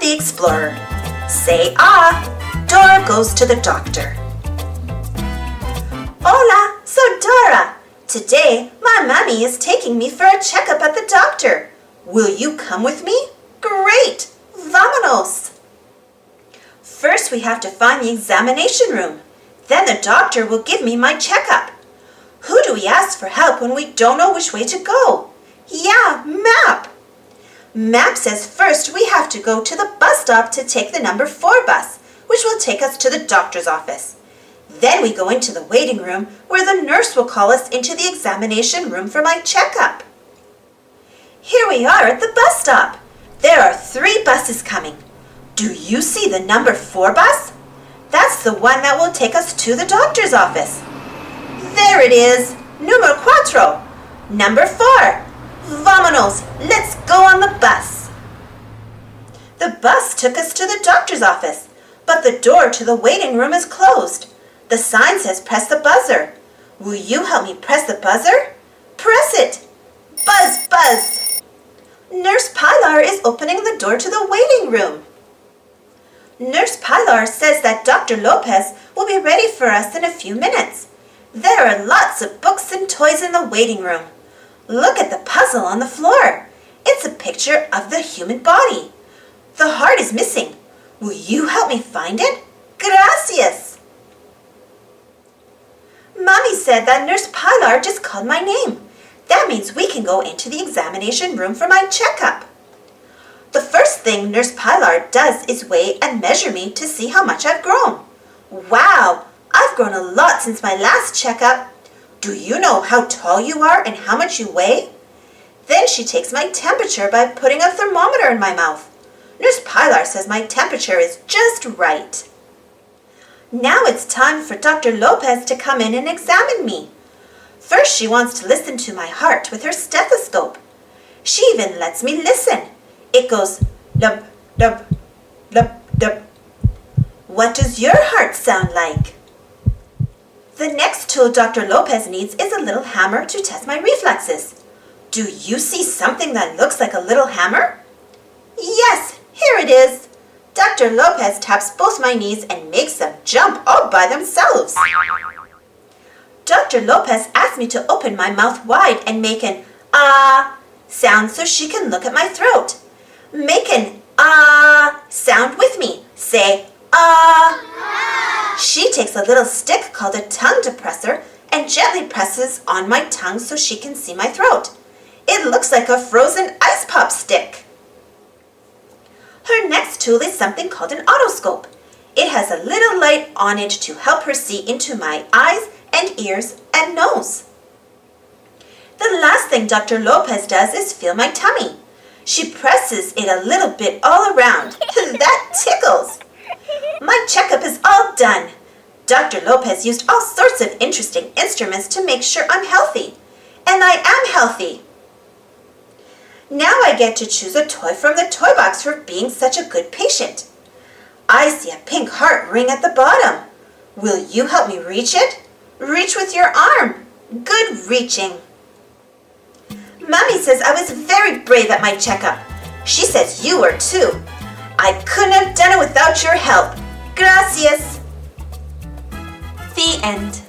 the Explorer. Say ah. Dora goes to the doctor. Hola, so Dora. Today, my mommy is taking me for a checkup at the doctor. Will you come with me? Great! Vámonos! First, we have to find the examination room. Then the doctor will give me my checkup. Who do we ask for help when we don't know which way to go? Yeah, map. Map says first we have to go to the bus stop to take the number 4 bus, which will take us to the doctor's office. Then we go into the waiting room where the nurse will call us into the examination room for my checkup. Here we are at the bus stop. There are 3 buses coming. Do you see the number 4 bus? That's the one that will take us to the doctor's office. There it is, número 4, number 4. Vámonos, let's go on the bus. The bus took us to the doctor's office, but the door to the waiting room is closed. The sign says press the buzzer. Will you help me press the buzzer? Press it. Buzz, buzz. Nurse Pilar is opening the door to the waiting room. Nurse Pilar says that Dr. Lopez will be ready for us in a few minutes. There are lots of books and toys in the waiting room. Look at the puzzle on the floor. It's a picture of the human body. The heart is missing. Will you help me find it? Gracias. Mommy said that Nurse Pilar just called my name. That means we can go into the examination room for my checkup. The first thing Nurse Pilar does is weigh and measure me to see how much I've grown. Wow, I've grown a lot since my last checkup. Do you know how tall you are and how much you weigh? Then she takes my temperature by putting a thermometer in my mouth. Nurse Pilar says my temperature is just right. Now it's time for Dr. Lopez to come in and examine me. First, she wants to listen to my heart with her stethoscope. She even lets me listen. It goes dub, dub, dub, dub. What does your heart sound like? The next tool Dr. Lopez needs is a little hammer to test my reflexes. Do you see something that looks like a little hammer? Yes, here it is. Dr. Lopez taps both my knees and makes them jump all by themselves. Dr. Lopez asked me to open my mouth wide and make an ah sound so she can look at my throat. Make an ah sound with me. Say ah. She takes a little stick called a tongue depressor and gently presses on my tongue so she can see my throat. It looks like a frozen ice pop stick. Her next tool is something called an otoscope. It has a little light on it to help her see into my eyes and ears and nose. The last thing Dr. Lopez does is feel my tummy. She presses it a little bit all around. That tickles. My checkup is all done. Dr. Lopez used all sorts of interesting instruments to make sure I'm healthy. And I am healthy. Now I get to choose a toy from the toy box for being such a good patient. I see a pink heart ring at the bottom. Will you help me reach it? Reach with your arm. Good reaching. Mommy says I was very brave at my checkup. She says you were too. I couldn't have done it without your help. Gracias. The end.